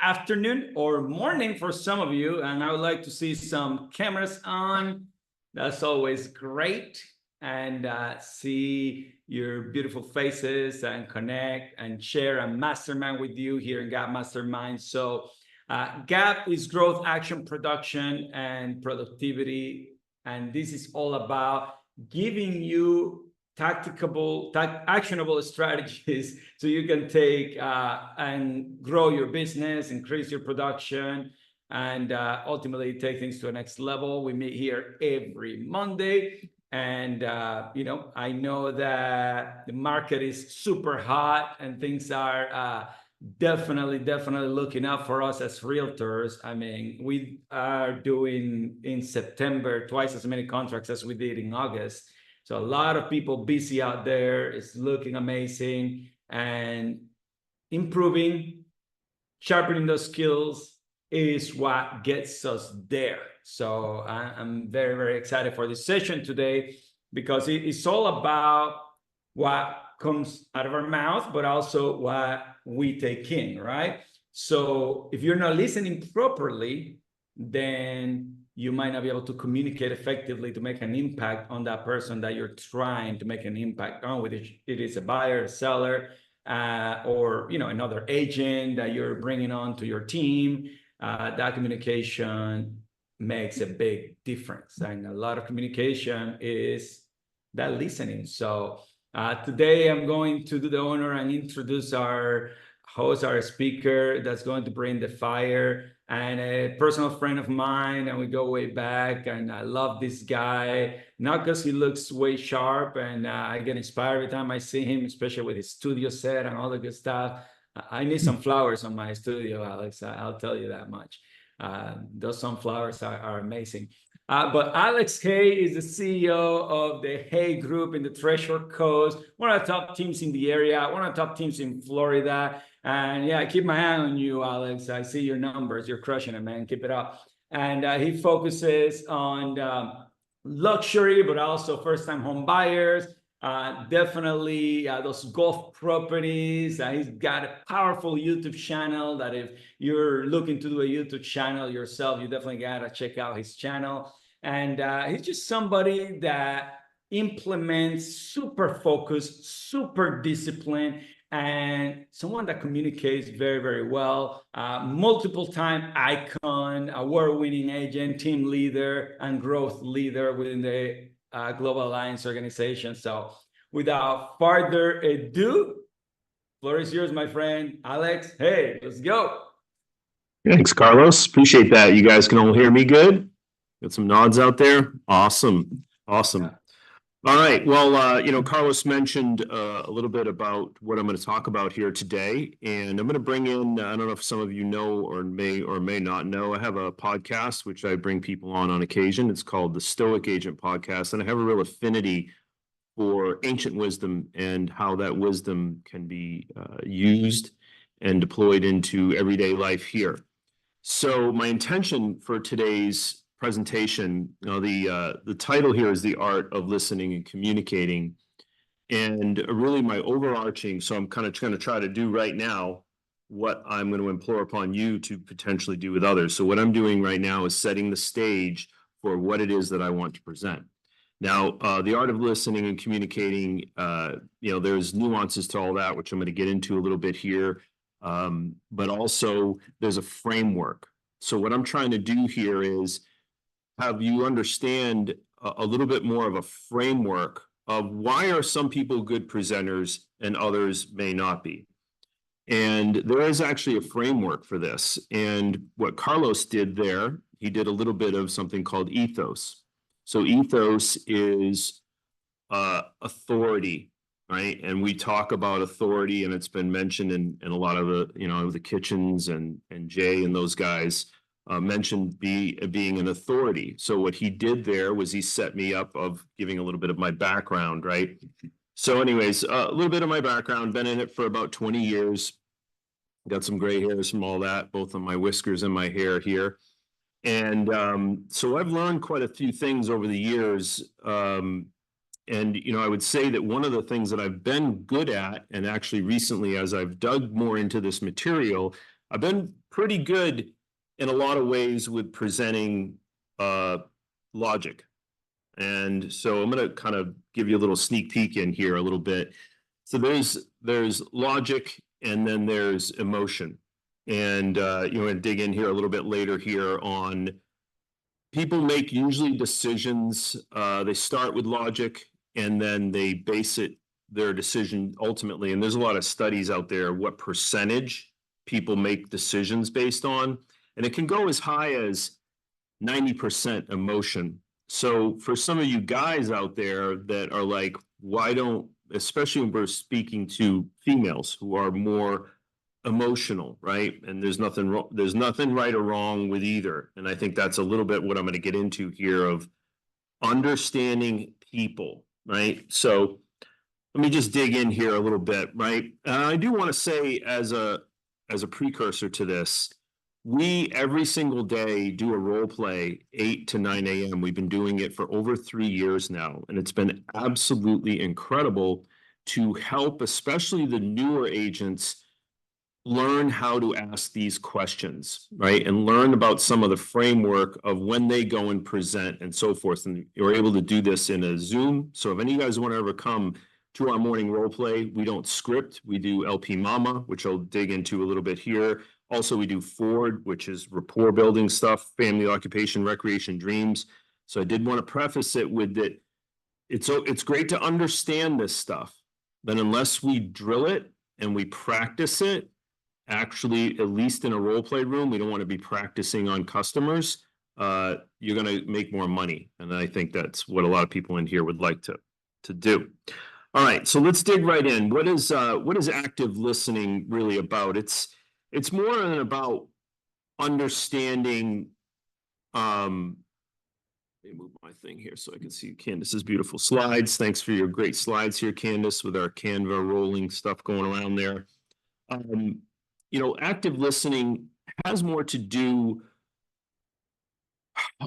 afternoon or morning for some of you, and I would like to see some cameras on. That's always great. And see your beautiful faces and connect and share a mastermind with you here in Gap Mastermind. So Gap is growth, action, production, and productivity. And this is all about giving you actionable strategies so you can take and grow your business, increase your production, and ultimately take things to the next level. We meet here every Monday. And, I know that the market is super hot and things are definitely looking up for us as realtors. I mean, we are doing in September twice as many contracts as we did in August. So a lot of people busy out there. It's looking amazing, and improving, sharpening those skills is what gets us there. So I'm very excited for this session today, because it's all about what comes out of our mouth, but also what we take in, right? So if you're not listening properly, then you might not be able to communicate effectively to make an impact on that person that you're trying to make an impact on, whether it is a buyer, a seller, or another agent that you're bringing on to your team. That communication makes a big difference, and a lot of communication is that listening. So today I'm going to do the honor and introduce our host, our speaker that's going to bring the fire, and a personal friend of mine, and we go way back, and I love this guy, not because he looks way sharp, and I get inspired every time I see him, especially with his studio set and all the good stuff. I need some flowers on my studio, Alex. I'll tell you that much. Those sunflowers are amazing. But Alex Haigh is the CEO of the Haigh Group in the Treasure Coast, one of the top teams in the area, one of the top teams in Florida. And yeah, I keep my eye on you, Alex. I see your numbers. You're crushing it, man. Keep it up. And he focuses on luxury, but also first-time home buyers. Definitely those golf properties. He's got a powerful YouTube channel that if you're looking to do a YouTube channel yourself, you definitely gotta check out his channel. And he's just somebody that implements super focused, super disciplined, and someone that communicates very well. Multiple time icon, award-winning agent, team leader, and growth leader within the Global Alliance organization. So without further ado, floor is yours, my friend. Alex, hey, let's go. Thanks, Carlos. Appreciate that. You guys can all hear me good? Got some nods out there? Awesome. Yeah. All right. Well, Carlos mentioned a little bit about what I'm going to talk about here today, and I'm going to bring in, I don't know if some of you know or may not know, I have a podcast which I bring people on occasion. It's called the Stoic Agent Podcast, and I have a real affinity for ancient wisdom and how that wisdom can be used and deployed into everyday life here. So my intention for today's presentation, the title here is The Art of Listening and Communicating. And really my overarching, so I'm kind of going to try to do right now what I'm going to implore upon you to potentially do with others. So what I'm doing right now is setting the stage for what it is that I want to present. Now, the art of listening and communicating, there's nuances to all that, which I'm going to get into a little bit here. But also there's a framework. So what I'm trying to do here is have you understand a little bit more of a framework of why are some people good presenters and others may not be. And there is actually a framework for this. And what Carlos did there, he did a little bit of something called ethos. So ethos is authority, right? And we talk about authority, and it's been mentioned in a lot of the Kitchens and Jay and those guys mentioned being an authority. So what he did there was he set me up of giving a little bit of my background, right? So anyways, a little bit of my background, been in it for about 20 years. Got some gray hairs from all that, both on my whiskers and my hair here. And so I've learned quite a few things over the years. And, I would say that one of the things that I've been good at, and actually recently, as I've dug more into this material, I've been pretty good in a lot of ways with presenting logic. And so I'm going to kind of give you a little sneak peek in here a little bit. So there's logic and then there's emotion. And you know, and dig in here a little bit later here on people make usually decisions. They start with logic and then they base their decision ultimately. And there's a lot of studies out there what percentage people make decisions based on. And it can go as high as 90% emotion. So for some of you guys out there that are like, why don't, especially when we're speaking to females who are more emotional, right? And there's nothing right or wrong with either. And I think that's a little bit what I'm going to get into here of understanding people, right? So let me just dig in here a little bit, right? I do want to say as a precursor to this, we every single day do a role play 8 to 9 a.m. We've been doing it for over 3 years now, and it's been absolutely incredible to help, especially the newer agents, learn how to ask these questions, right? And learn about some of the framework of when they go and present and so forth. And you're able to do this in a Zoom. So if any of you guys want to ever come to our morning role play, we don't script. We do LP Mama, which I'll dig into a little bit here. Also, we do Ford, which is rapport building stuff, family, occupation, recreation, dreams. So I did want to preface it with that it's great to understand this stuff, but unless we drill it and we practice it, actually, at least in a role play room, we don't want to be practicing on customers. You're going to make more money. And I think that's what a lot of people in here would like to do. All right, so let's dig right in. What is active listening really about? It's more than about understanding. Let me move my thing here so I can see Candace's beautiful slides. Thanks for your great slides here, Candace, with our Canva rolling stuff going around there. You know, active listening has more to do,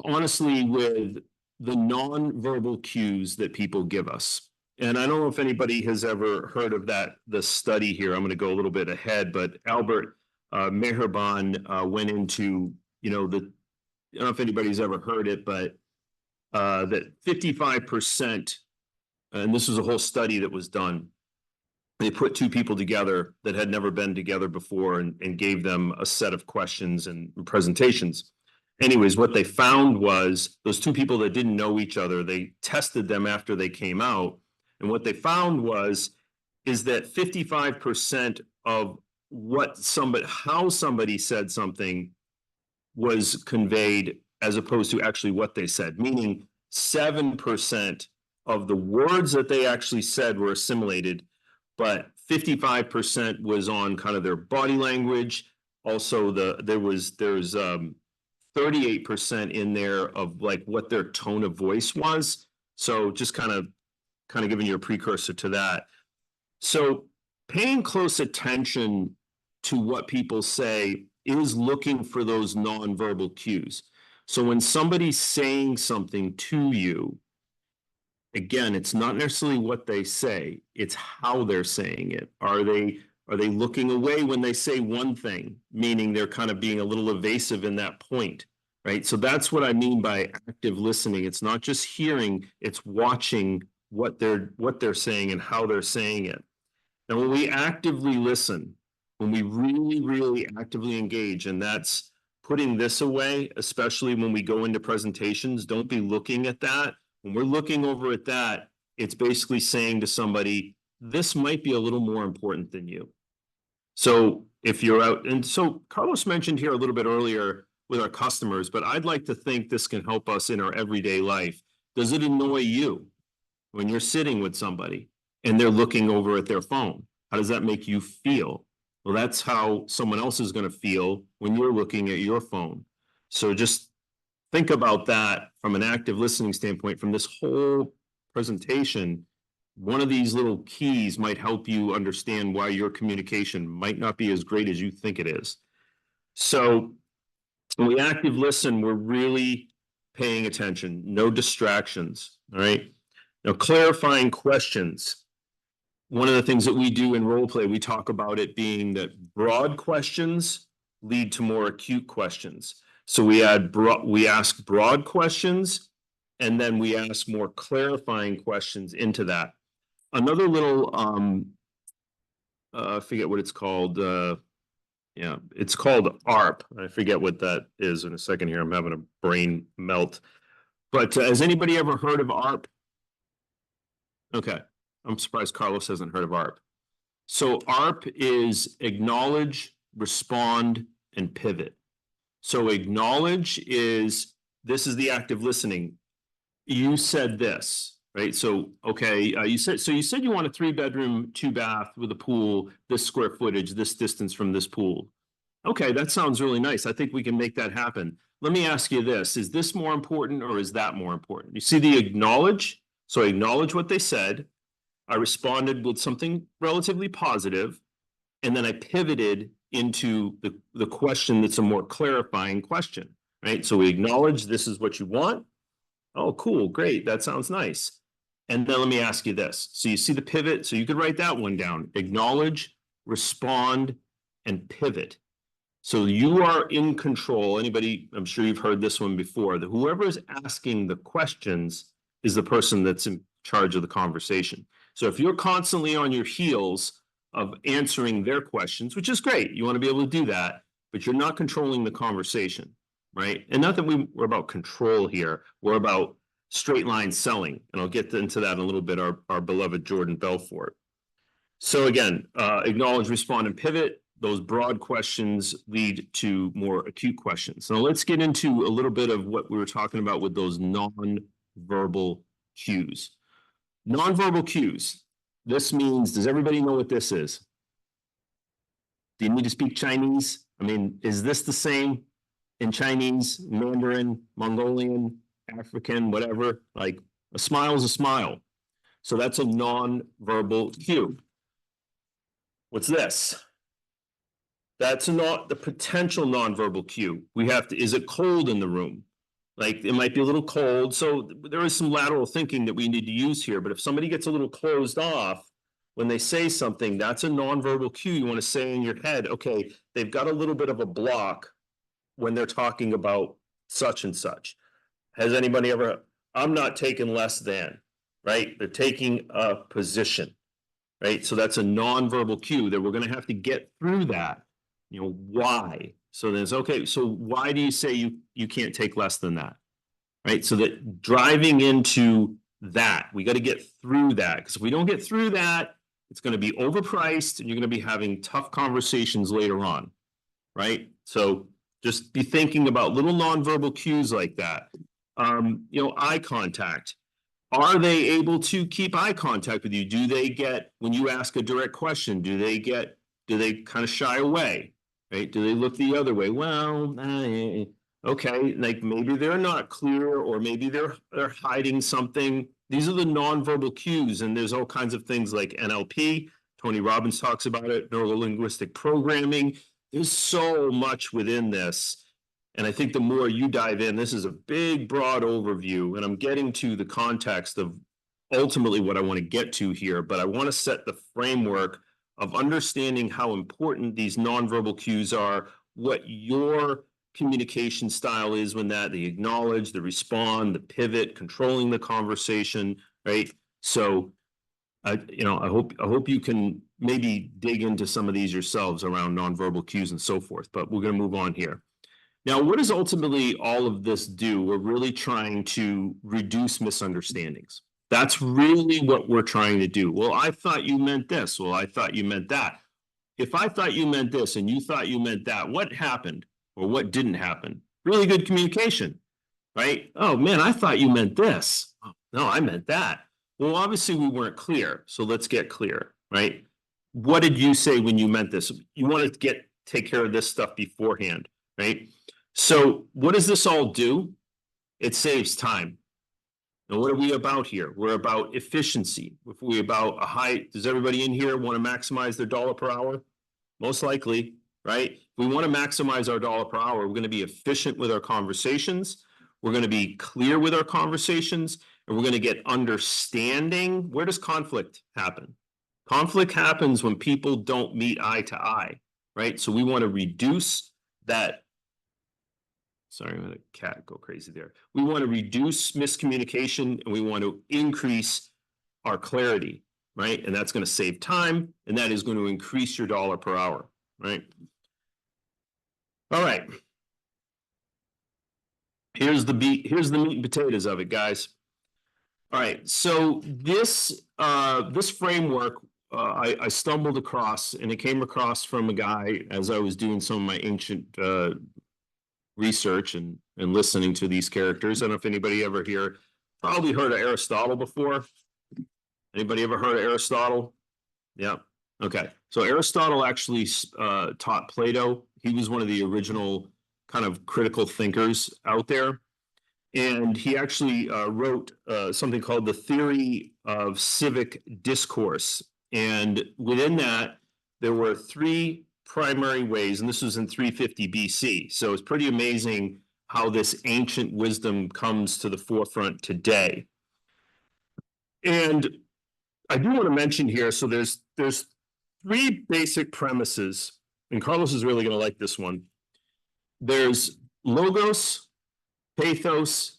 honestly, with the non-verbal cues that people give us. And I don't know if anybody has ever heard of the study here. I'm going to go a little bit ahead, but Albert Meherban went into, you know, I don't know if anybody's ever heard it, but that 55%, and this was a whole study that was done, they put two people together that had never been together before and gave them a set of questions and presentations. Anyways, what they found was those two people that didn't know each other, they tested them after they came out. And what they found is that 55% of how somebody said something was conveyed as opposed to actually what they said, meaning 7% of the words that they actually said were assimilated, but 55% was on kind of their body language. Also, there's 38% in there of like what their tone of voice was. So just kind of giving you a precursor to that. So paying close attention to what people say is looking for those nonverbal cues. So when somebody's saying something to you, again, it's not necessarily what they say, it's how they're saying it. Are they looking away when they say one thing, meaning they're kind of being a little evasive in that point, right? So that's what I mean by active listening. It's not just hearing, it's watching what they're saying and how they're saying it. And when we actively listen, when we really, really actively engage, and that's putting this away, especially when we go into presentations, don't be looking at that. When we're looking over at that, it's basically saying to somebody, this might be a little more important than you. So if you're out, and so Carlos mentioned here a little bit earlier with our customers, but I'd like to think this can help us in our everyday life. Does it annoy you when you're sitting with somebody and they're looking over at their phone? How does that make you feel? Well, that's how someone else is going to feel when you're looking at your phone. So just think about that from an active listening standpoint. From this whole presentation, one of these little keys might help you understand why your communication might not be as great as you think it is. So when we active listen, we're really paying attention, no distractions, all right? Now, clarifying questions. One of the things that we do in role play, we talk about it being that broad questions lead to more acute questions. So we ask broad questions, and then we ask more clarifying questions into that. Another little, I forget what it's called. Yeah, it's called ARP. I forget what that is in a second here. I'm having a brain melt. But has anybody ever heard of ARP? Okay, I'm surprised Carlos hasn't heard of ARP. So ARP is acknowledge, respond, and pivot. So acknowledge is, this is the active listening. You said this, right? So, okay, you said you want a 3-bedroom, 2-bath with a pool, this square footage, this distance from this pool. Okay, that sounds really nice. I think we can make that happen. Let me ask you this, is this more important or is that more important? You see the acknowledge? So I acknowledge what they said. I responded with something relatively positive, and then I pivoted into the question that's a more clarifying question, right? So we acknowledge this is what you want. Oh, cool, great, that sounds nice. And then let me ask you this. So you see the pivot, so you could write that one down. Acknowledge, respond, and pivot. So you are in control. Anybody, I'm sure you've heard this one before, that whoever is asking the questions is the person that's in charge of the conversation. So if you're constantly on your heels of answering their questions, which is great, you want to be able to do that, but you're not controlling the conversation, right? And not that we're about control here, we're about straight line selling. And I'll get into that in a little bit, our beloved Jordan Belfort. So again, acknowledge, respond, and pivot. Those broad questions lead to more acute questions. Now let's get into a little bit of what we were talking about with those non-verbal cues. Non-verbal cues. This means, does everybody know what this is? Do you need to speak Chinese? I mean, is this the same in Chinese, Mandarin, Mongolian, African, whatever? Like a smile is a smile. So that's a non-verbal cue. What's this? That's not the potential nonverbal cue. We have to, is it cold in the room? Like it might be a little cold. So there is some lateral thinking that we need to use here. But if somebody gets a little closed off when they say something, that's a nonverbal cue. You want to say in your head, okay, they've got a little bit of a block when they're talking about such and such. Has anybody ever, I'm not taking less than, right? They're taking a position, right? So that's a nonverbal cue that we're going to have to get through that. You know, why? So there's, okay, so why do you say you can't take less than that? Right? So that driving into that, we got to get through that, because if we don't get through that, it's going to be overpriced and you're going to be having tough conversations later on, right? So just be thinking about little nonverbal cues like that. You know, eye contact. Are they able to keep eye contact with you? Do they get, when you ask a direct question, do they kind of shy away? Right? Do they look the other way? Well, okay, like maybe they're not clear, or maybe they're hiding something. These are the nonverbal cues, and there's all kinds of things like NLP. Tony Robbins talks about it, neuro-linguistic programming. There's so much within this. And I think the more you dive in, this is a big, broad overview, and I'm getting to the context of ultimately what I want to get to here, but I want to set the framework of understanding how important these nonverbal cues are, what your communication style is when that, the acknowledge, the respond, the pivot, controlling the conversation, right? So, you know, I hope you can maybe dig into some of these yourselves around nonverbal cues and so forth, but we're going to move on here. Now, what does ultimately all of this do? We're really trying to reduce misunderstandings. That's really what we're trying to do. Well, I thought you meant this. Well, I thought you meant that. If I thought you meant this and you thought you meant that, what happened or what didn't happen? Really good communication, right? Oh man, I thought you meant this. Oh, no, I meant that. Well, obviously we weren't clear. So let's get clear, right? What did you say when you meant this? You want to take care of this stuff beforehand, right? So what does this all do? It saves time. Now, what are we about here? We're about efficiency. If we're about a high, does everybody in here want to maximize their dollar per hour? Most likely, right? If we want to maximize our dollar per hour, we're going to be efficient with our conversations. We're going to be clear with our conversations, and we're going to get understanding. Where does conflict happen? Conflict happens when people don't meet eye to eye, right? So we want to reduce that, sorry, I'm gonna cat go crazy there. We want to reduce miscommunication and we want to increase our clarity, right? And that's going to save time, and that is going to increase your dollar per hour, right? All right. Here's the meat and potatoes of it, guys. All right, so this framework I stumbled across, and it came across from a guy as I was doing some of my ancient research and listening to these characters. I don't know if anybody ever here probably heard of Aristotle before. Anybody ever heard of Aristotle? Yeah. Okay. So Aristotle actually taught Plato. He was one of the original kind of critical thinkers out there. And he actually wrote something called the Theory of Civic Discourse. And within that, there were three primary ways, and this was in 350 BC. So it's pretty amazing how this ancient wisdom comes to the forefront today. And I do want to mention here, so there's three basic premises, and Carlos is really going to like this one. There's logos, pathos,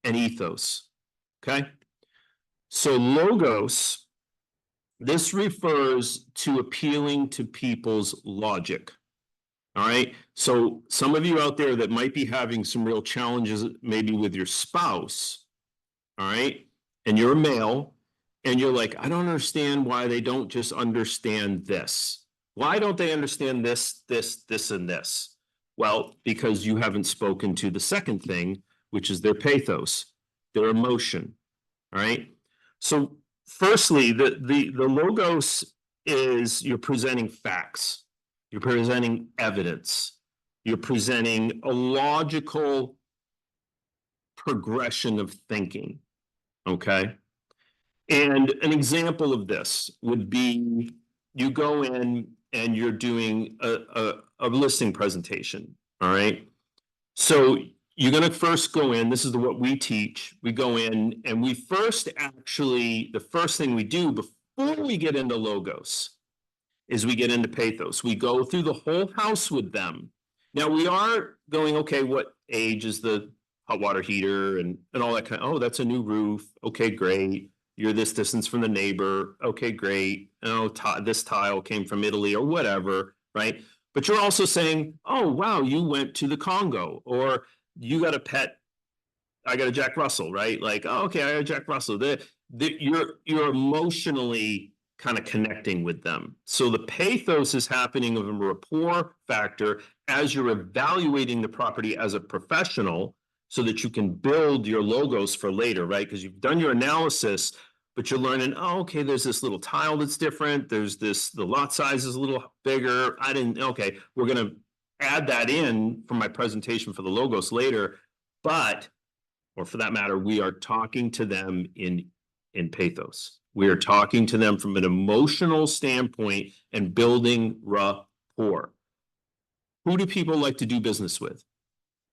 and ethos, okay? So logos, this refers to appealing to people's logic, all right? So some of you out there that might be having some real challenges maybe with your spouse, all right? And you're a male, and you're like, I don't understand why they don't just understand this. Why don't they understand this, and this? Well, because you haven't spoken to the second thing, which is their pathos, their emotion, all right? So firstly, the logos is you're presenting facts, you're presenting evidence, you're presenting a logical progression of thinking, okay? And an example of this would be you go in and you're doing a listing presentation, all right? So you're going to first go in, this is what we teach, we go in and we first actually, the first thing we do before we get into logos is we get into pathos. We go through the whole house with them. Now we are going, okay, what age is the hot water heater and all that kind of, oh, that's a new roof. Okay, great. You're this distance from the neighbor. Okay, great. Oh, this tile came from Italy or whatever, right? But you're also saying, oh, wow, you went to the Congo, or you got a pet. I got a Jack Russell, right? Like, oh, okay, I got a Jack Russell. You're emotionally kind of connecting with them. So the pathos is happening of a rapport factor as you're evaluating the property as a professional, so that you can build your logos for later, right? Because you've done your analysis, but you're learning, oh, okay, there's this little tile that's different. There's this, the lot size is a little bigger. Okay, we're going to add that in for my presentation for the logos later. But, or for that matter, we are talking to them in pathos. We are talking to them from an emotional standpoint and building rapport. Who do people like to do business with?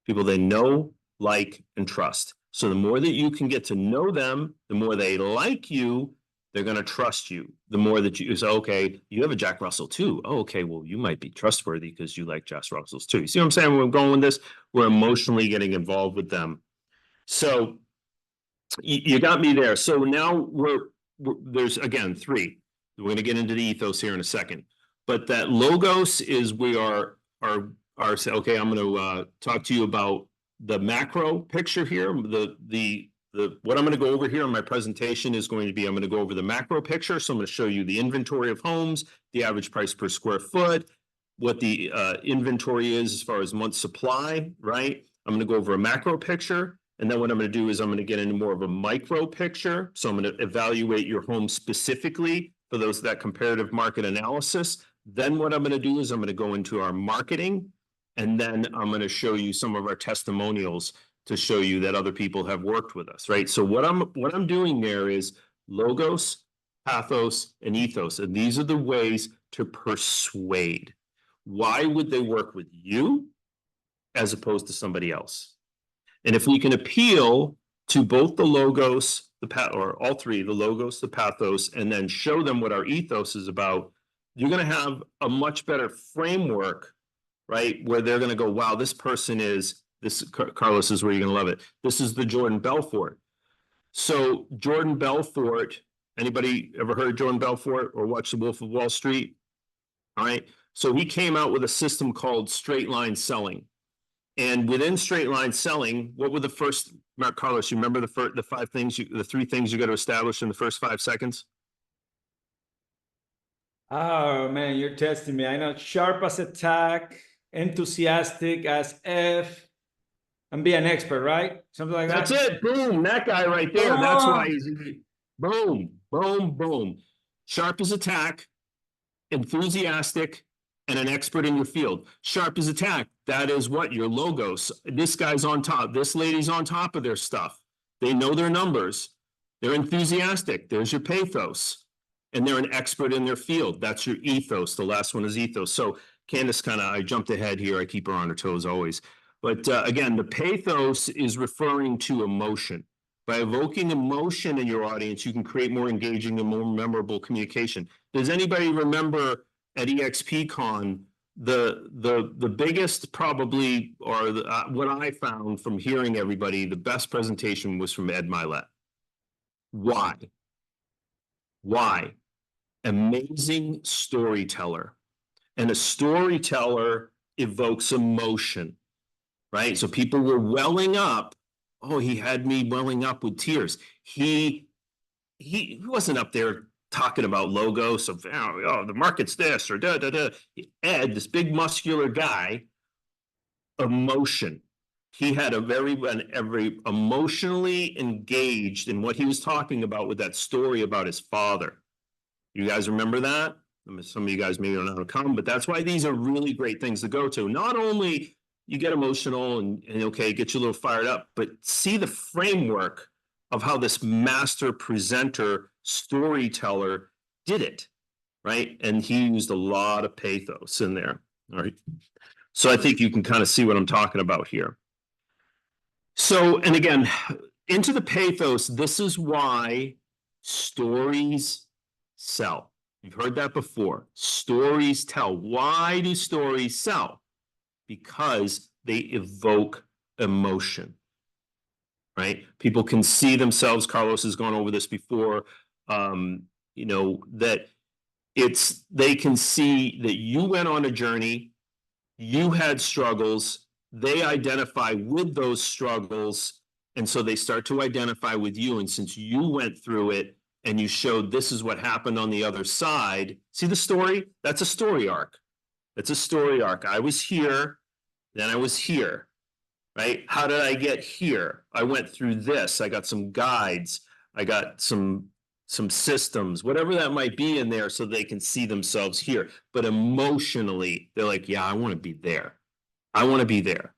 People they know, like, and trust. So the more that you can get to know them, the more they like you, they're going to trust you. The more that you say, okay, you have a Jack Russell too. Oh, okay, well, you might be trustworthy because you like Jack Russells too. You see what I'm saying? Where I'm going with this? We're emotionally getting involved with them. So you got me there. So now there's, again, three. We're going to get into the ethos here in a second. But that logos is we are okay, I'm going to talk to you about the macro picture here. What I'm going to go over here in my presentation is going to be, I'm going to go over the macro picture. So I'm going to show you the inventory of homes, the average price per square foot, what the inventory is as far as month supply, right? I'm going to go over a macro picture. And then what I'm going to do is I'm going to get into more of a micro picture. So I'm going to evaluate your home specifically for that comparative market analysis. Then what I'm going to do is I'm going to go into our marketing. And then I'm going to show you some of our testimonials to show you that other people have worked with us, right? So what I'm doing there is logos, pathos, and ethos. And these are the ways to persuade. Why would they work with you as opposed to somebody else? And if we can appeal to both the logos, or all three, the logos, the pathos, and then show them what our ethos is about, you're going to have a much better framework, right? Where they're going to go, wow, this person is this. Carlos, is where you're going to love it. This is the Jordan Belfort. So Jordan Belfort, anybody ever heard of Jordan Belfort or watched The Wolf of Wall Street? All right. So he came out with a system called straight line selling. And within straight line selling, what were the first, Mark Carlos, you remember the five things, the three things you got to establish in the first 5 seconds? Oh man, you're testing me. I know sharp as a tack, enthusiastic as F, and be an expert, right? Something like That's that. it. Boom. That guy right there. That's why he's boom, boom, boom. Sharp as a tack, enthusiastic, and an expert in your field. Sharp as a tack. That is what your logos. This guy's on top. This lady's on top of their stuff. They know their numbers. They're enthusiastic. There's your pathos. And they're an expert in their field. That's your ethos. The last one is ethos. So Candace I jumped ahead here. I keep her on her toes always. But again, the pathos is referring to emotion. By evoking emotion in your audience, you can create more engaging and more memorable communication. Does anybody remember at EXPCon the biggest probably, or what I found from hearing everybody, the best presentation was from Ed Milet. Why? Why? Amazing storyteller. And a storyteller evokes emotion, right? So people were welling up. Oh, he had me welling up with tears. He wasn't up there talking about logos of, oh, the market's this or da da da. Ed, this big muscular guy, emotion. He had a very emotionally engaged in what he was talking about with that story about his father. You guys remember that? Some of you guys maybe don't know how to come, but that's why these are really great things to go to. Not only you get emotional and okay, get you a little fired up, but see the framework of how this master presenter storyteller did it, right? And he used a lot of pathos in there, all right? So I think you can kind of see what I'm talking about here. So, and again, into the pathos, this is why stories sell. You've heard that before. Stories tell. Why do stories sell? Because they evoke emotion, right? People can see themselves. Carlos has gone over this before. That they can see that you went on a journey, you had struggles, they identify with those struggles, and so they start to identify with you. And since you went through it and you showed this is what happened on the other side, see the story? That's a story arc. That's a story arc. I was here, then I was here, right? How did I get here? I went through this. I got some guides. I got some systems, whatever that might be in there, so they can see themselves here. But emotionally, they're like, yeah, I want to be there. I want to be there.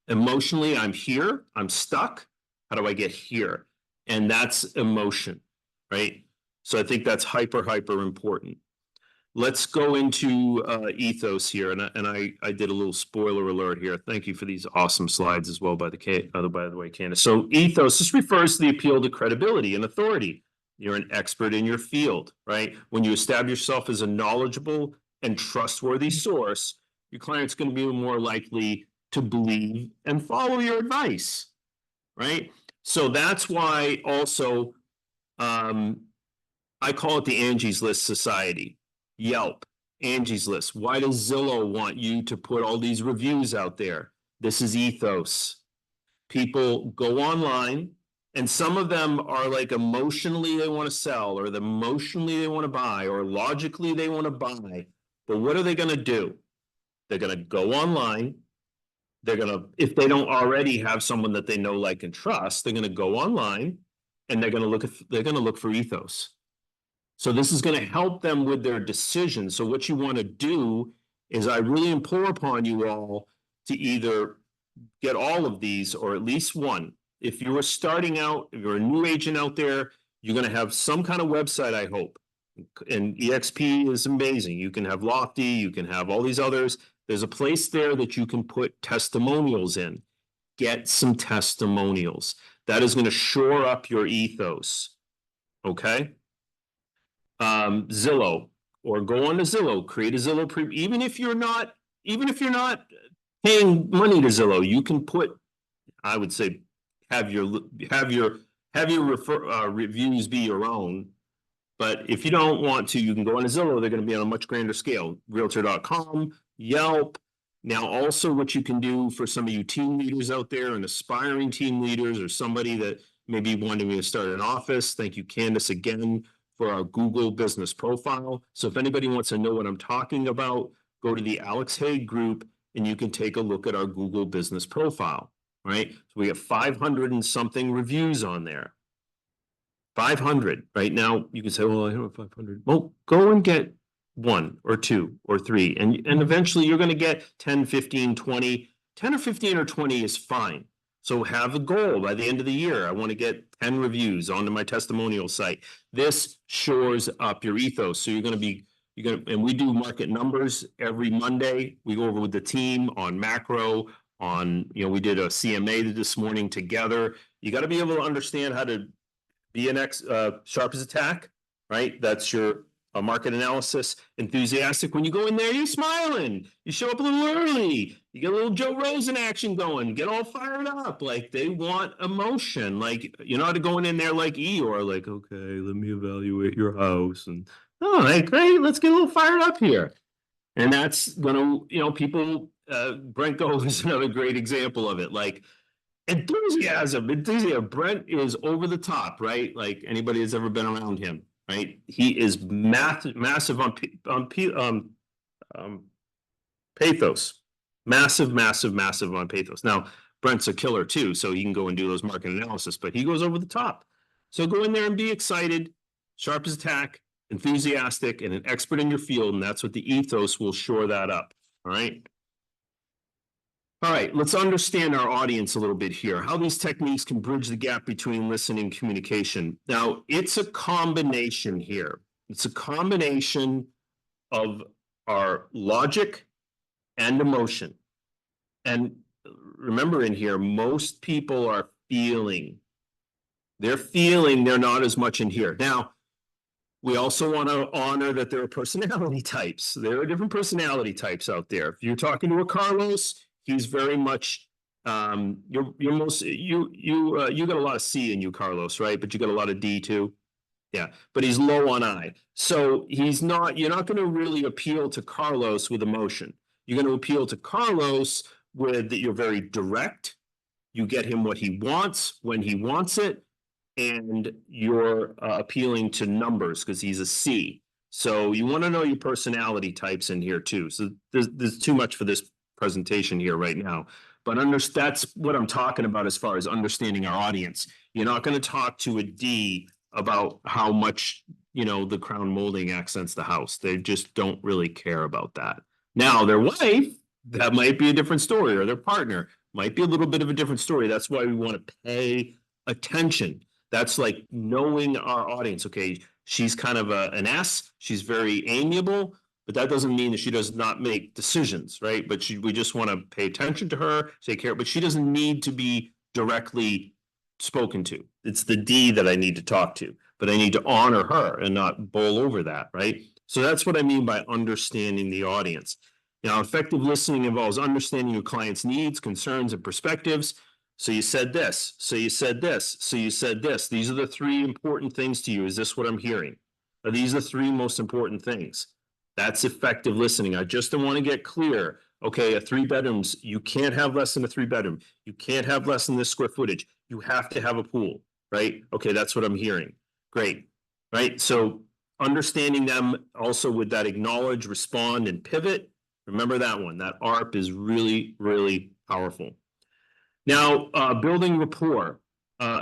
Emotionally, I'm here. I'm stuck. How do I get here? And that's emotion, right? So I think that's hyper important. Let's go into ethos here, and I did a little spoiler alert here. Thank you for these awesome slides as well, by the way, Candace. So ethos, this refers to the appeal to credibility and authority. You're an expert in your field, right? When you establish yourself as a knowledgeable and trustworthy source, your client's going to be more likely to believe and follow your advice, right? So that's why also I call it the Angie's List Society. Yelp, Angie's List. Why does Zillow want you to put all these reviews out there? This is ethos. People go online, and some of them are like emotionally they want to sell, or emotionally they want to buy, or logically they want to buy. But what are they going to do? They're going to go online. They're going to, if they don't already have someone that they know, like, and trust, they're going to go online and they're going to look for ethos. So this is going to help them with their decision. So what you want to do is I really implore upon you all to either get all of these or at least one. If you are starting out, if you're a new agent out there, you're going to have some kind of website, I hope. And EXP is amazing. You can have Lofty, you can have all these others. There's a place there that you can put testimonials in. Get some testimonials. That is going to shore up your ethos. Okay? Zillow, or go on to Zillow, create a Zillow even if you're not even if you're not paying money to Zillow, you can put, I would say, have your reviews be your own. But if you don't want to, you can go on to Zillow. They're going to be on a much grander scale. Realtor.com, Yelp. Now, also what you can do for some of you team leaders out there and aspiring team leaders, or somebody that maybe wanted me to start an office. Thank you, Candace, again, for our Google business profile. So if anybody wants to know what I'm talking about, go to the Alex Haigh group and you can take a look at our Google business profile, right? So we have 500 and something reviews on there. 500 right now. You can say, well, I don't have 500. Well, go and get 1 or 2 or 3, and eventually you're going to get 10, 15, 20. 10 or 15 or 20 is fine. So have a goal by the end of the year. I want to get 10 reviews onto my testimonial site. This shores up your ethos. So and we do market numbers every Monday. We go over with the team on macro, we did a CMA this morning together. You got to be able to understand how to be sharp as a tack, right? That's your market analysis. Enthusiastic. When you go in there, you're smiling. You show up a little early. You get a little Joe Rosen action going. Get all fired up. Like, they want emotion. Like, you're not going in there like Eeyore, like, okay, let me evaluate your house. And, oh, like, great, let's get a little fired up here. And that's gonna, people, Brent Gove is another great example of it. Like, enthusiasm. Brent is over the top, right? Like, anybody that's ever been around him, right? He is massive on pathos. Massive on pathos. Now, Brent's a killer too, so he can go and do those market analysis, but he goes over the top. So go in there and be excited, sharp as a tack, enthusiastic, and an expert in your field, and that's what the ethos will shore that up. All right. All right, let's understand our audience a little bit here, how these techniques can bridge the gap between listening and communication. Now, it's a combination here. It's a combination of our logic and emotion. And remember, in here, most people are feeling. They're feeling, they're not as much in here. Now, we also want to honor that there are personality types. There are different personality types out there. If you're talking to a Carlos, he's very much you got a lot of C in you, Carlos, right? But you got a lot of D too. Yeah, but he's low on I. So you're not going to really appeal to Carlos with emotion. You're going to appeal to Carlos with that you're very direct. You get him what he wants when he wants it, and you're appealing to numbers because he's a C. So you want to know your personality types in here too. So there's too much for this presentation here right now, but that's what I'm talking about as far as understanding our audience. You're not going to talk to a D about how much the crown molding accents the house. They just don't really care about that. Now, their wife, that might be a different story, or their partner might be a little bit of a different story. That's why we want to pay attention. That's like knowing our audience. Okay, she's kind of an S. She's very amiable, but that doesn't mean that she does not make decisions, right? But we just want to pay attention to her, take care, but she doesn't need to be directly spoken to. It's the D that I need to talk to, but I need to honor her and not bowl over that, right? So that's what I mean by understanding the audience. Now, effective listening involves understanding your client's needs, concerns, and perspectives. So you said this, so you said this, so you said this. These are the 3 important things to you. Is this what I'm hearing? Are these the 3 most important things? That's effective listening. I just don't want to get clear. Okay, 3 bedrooms, you can't have less than a 3-bedroom. You can't have less than this square footage. You have to have a pool, right? Okay, that's what I'm hearing. Great, right? So understanding them also with that acknowledge, respond, and pivot. Remember that one. That ARP is really, really powerful. Now, building rapport.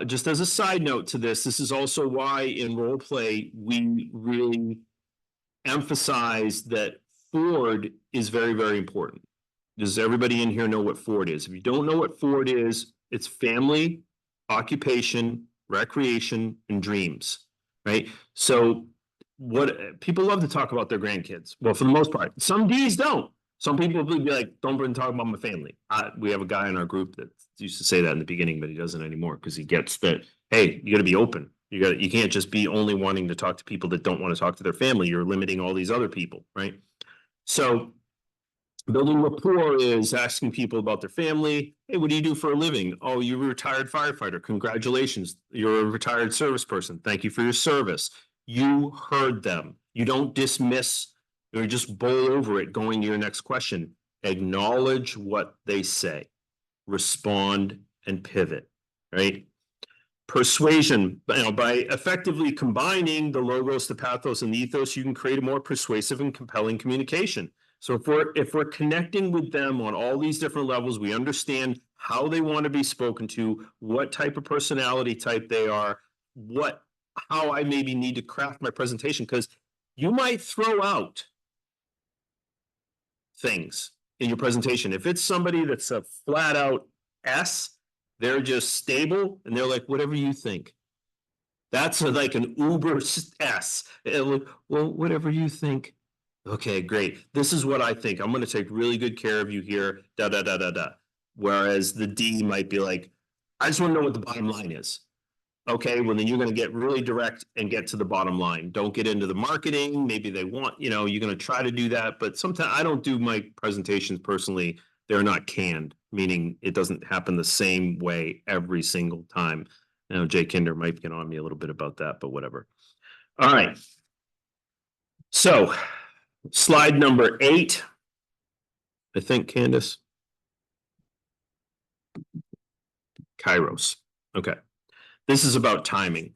Just as a side note to this is also why in role play we really emphasize that Ford is very, very important. Does everybody in here know what Ford is? If you don't know what Ford is, it's family, occupation, recreation, and dreams, right? So what people love to talk about their grandkids. Well, for the most part, some Ds don't. Some people will be like, don't talk about my family. We have a guy in our group that used to say that in the beginning, but he doesn't anymore because he gets that, hey, you got to be open. You can't just be only wanting to talk to people that don't want to talk to their family. You're limiting all these other people, right? So Building rapport is asking people about their family. Hey, what do you do for a living? Oh, you're a retired firefighter. Congratulations. You're a retired service person. Thank you for your service. You heard them. You don't dismiss or just bowl over it going to your next question. Acknowledge what they say, respond, and pivot, right? Persuasion, by effectively combining the logos, the pathos, and the ethos, you can create a more persuasive and compelling communication. So if we're connecting with them on all these different levels, we understand how they want to be spoken to, what type of personality type they are, how I maybe need to craft my presentation, because you might throw out things in your presentation. If it's somebody that's a flat out S, they're just stable and they're like, whatever you think. That's like an uber S. Well, whatever you think. Okay, great. This is what I think. I'm going to take really good care of you here. Da da da da da. Whereas the D might be like, I just want to know what the bottom line is. Okay, well then you're going to get really direct and get to the bottom line. Don't get into the marketing. Maybe they want, you're going to try to do that, but sometimes I don't do my presentations personally. They're not canned, meaning it doesn't happen the same way every single time. Now, Jay Kinder might get on me a little bit about that, but whatever. All right. So, slide number 8, I think, Candace. Kairos. Okay. This is about timing.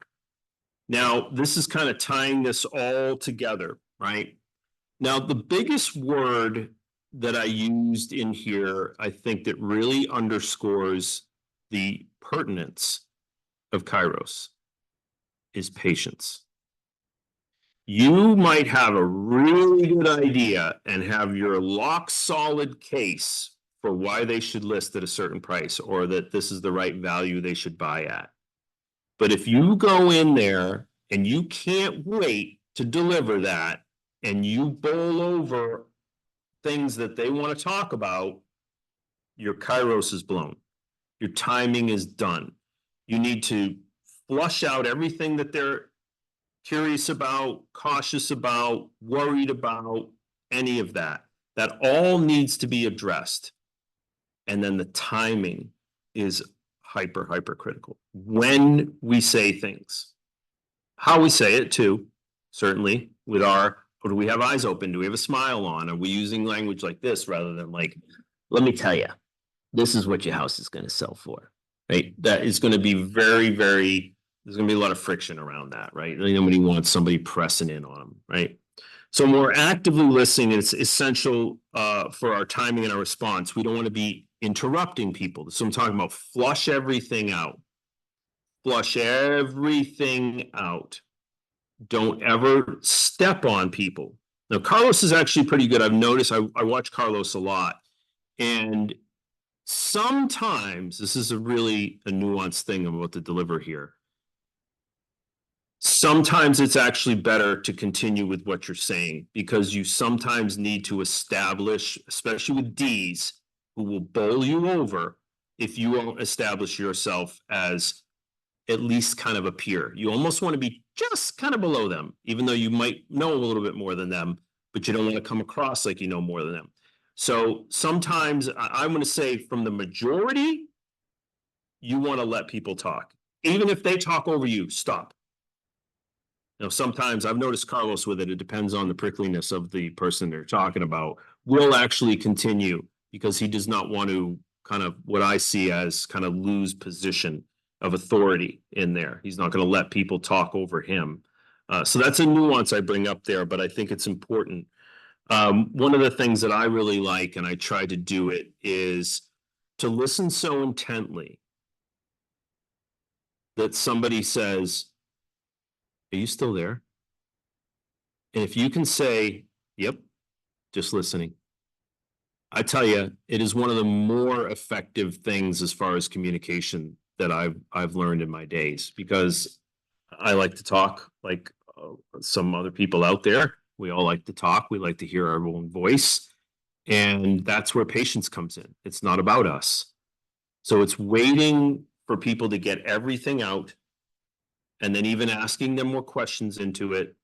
Now, this is kind of tying this all together, right? Now, the biggest word that I used in here, I think that really underscores the pertinence of Kairos is patience. You might have a really good idea and have your lock solid case for why they should list at a certain price or that this is the right value they should buy at. But if you go in there and you can't wait to deliver that and you bowl over things that they want to talk about, your Kairos is blown. Your timing is done. You need to flush out everything that they're curious about, cautious about, worried about, any of that. That all needs to be addressed. And then the timing is hyper critical. When we say things, how we say it too, certainly with or do we have eyes open? Do we have a smile on? Are we using language like this rather than like, let me tell you, this is what your house is going to sell for, right? That is going to be very, there's going to be a lot of friction around that, right? Nobody wants somebody pressing in on them, right? So when we're actively listening, it's essential for our timing and our response. We don't want to be interrupting people. So I'm talking about flush everything out. Flush everything out. Don't ever step on people. Now, Carlos is actually pretty good. I've noticed, I watch Carlos a lot. And sometimes, this is a nuanced thing I'm about to deliver here. Sometimes it's actually better to continue with what you're saying because you sometimes need to establish, especially with D's, who will bowl you over if you won't establish yourself as at least kind of a peer. You almost want to be just kind of below them, even though you might know a little bit more than them, but you don't want to come across like you know more than them. So sometimes I'm going to say from the majority, you want to let people talk. Even if they talk over you, stop. Sometimes I've noticed Carlos with it, it depends on the prickliness of the person they're talking about, will actually continue because he does not want to kind of what I see as kind of lose position of authority in there. He's not going to let people talk over him. So that's a nuance I bring up there, but I think it's important. One of the things that I really like, and I try to do it, is to listen so intently that somebody says, are you still there? And if you can say, yep, just listening. I tell you, it is one of the more effective things as far as communication that I've learned in my days, because I like to talk like some other people out there. We all like to talk. We like to hear our own voice. And that's where patience comes in. It's not about us. So it's waiting for people to get everything out and then even asking them more questions into it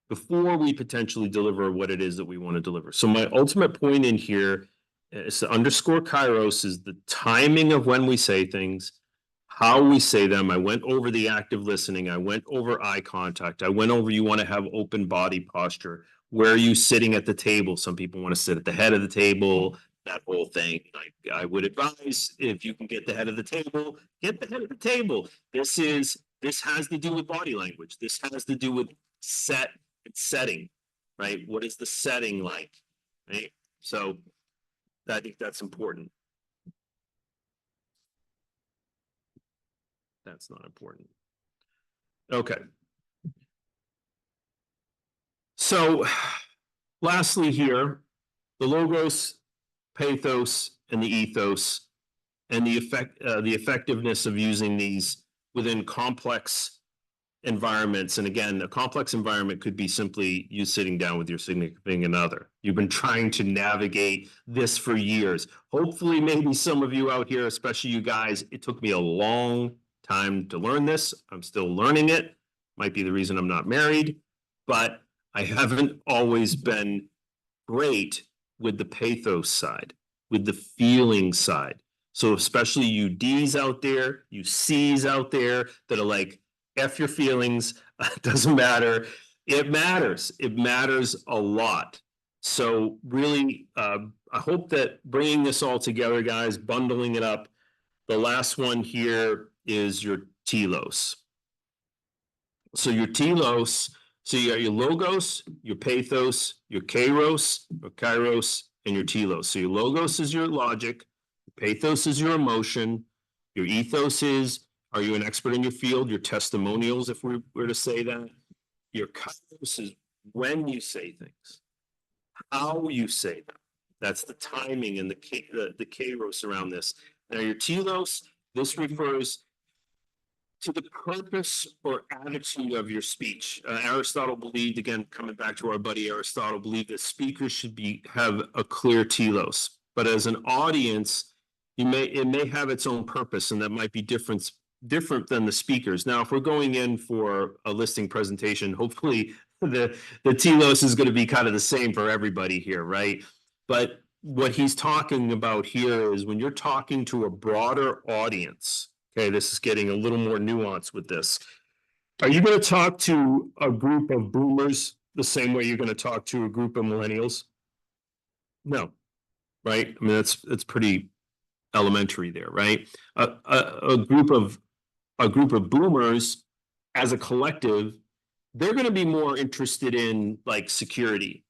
before we potentially deliver what it is that we want to deliver. So my ultimate point in here is to underscore Kairos is the timing of when we say things, how we say them. I went over the active listening. I went over eye contact. I went over you want to have open body posture. Where are you sitting at the table? Some people want to sit at the head of the table, that whole thing. I would advise, if you can get the head of the table, get the head of the table. This has to do with body language. This has to do with setting, right? What is the setting like, right? So I think that's important. That's not important. Okay. So lastly here, the logos, pathos, and the ethos, and the effectiveness of using these within complex environments. And again, a complex environment could be simply you sitting down with your significant other. You've been trying to navigate this for years. Hopefully, maybe some of you out here, especially you guys, it took me a long time to learn this. I'm still learning it. Might be the reason I'm not married, but I haven't always been great with the pathos side, with the feeling side. So especially you D's out there, you C's out there that are like, F your feelings, doesn't matter. It matters. It matters a lot. So really, I hope that bringing this all together, guys, bundling it up, the last one here is your telos. So your telos, so you got your logos, your pathos, your kairos, or kairos, and your telos. So your logos is your logic, pathos is your emotion, your ethos is, are you an expert in your field? Your testimonials, if we were to say that. Your kairos is when you say things, how you say them. That's the timing and the kairos around this. Now your telos, this refers to the purpose or attitude of your speech. Aristotle believed, again, coming back to our buddy Aristotle, believed that speakers should have a clear telos. But as an audience, it may have its own purpose, and that might be different than the speakers. Now, if we're going in for a listing presentation, hopefully the telos is going to be kind of the same for everybody here, right? But what he's talking about here is when you're talking to a broader audience, okay, this is getting a little more nuanced with this. Are you going to talk to a group of boomers the same way you're going to talk to a group of millennials? No, right? I mean, it's pretty elementary there, right? A group of boomers as a collective, they're going to be more interested in like security,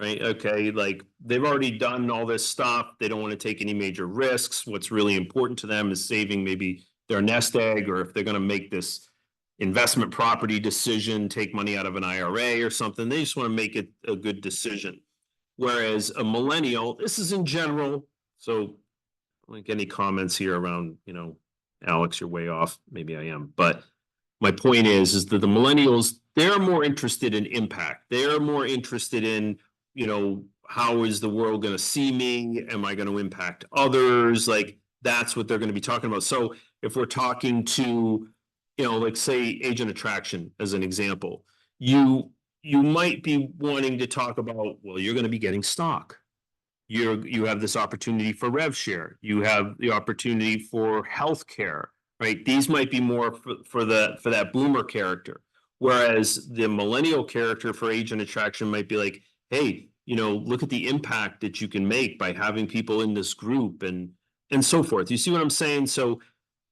right? Okay, like they've already done all this stuff. They don't want to take any major risks. What's really important to them is saving maybe their nest egg, or if they're going to make this investment property decision, take money out of an IRA or something, they just want to make it a good decision. Whereas a millennial, this is in general, so I don't get any comments here around, Alex, you're way off. Maybe I am. But my point is that the millennials, they're more interested in impact. They're more interested in, how is the world going to see me? Am I going to impact others? Like, that's what they're going to be talking about. So if we're talking to, like say agent attraction as an example, you might be wanting to talk about, well, you're going to be getting stock. You have this opportunity for rev share. You have the opportunity for healthcare, right? These might be more for that boomer character. Whereas the millennial character for agent attraction might be like, hey, look at the impact that you can make by having people in this group and so forth. You see what I'm saying? So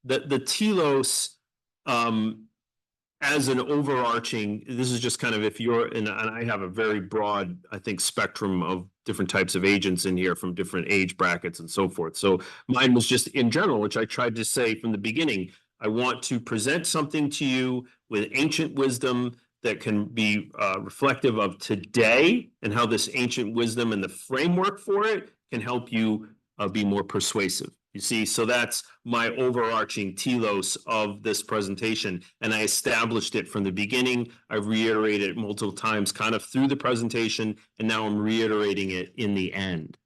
the telos, as an overarching, this is just kind of if you're, and I have a very broad, I think, spectrum of different types of agents in here from different age brackets and so forth. So mine was just in general, which I tried to say from the beginning. I want to present something to you with ancient wisdom that can be reflective of today and how this ancient wisdom and the framework for it can help you be more persuasive. You see, so that's my overarching telos of this presentation. And I established it from the beginning. I've reiterated it multiple times kind of through the presentation, and now I'm reiterating it in the end,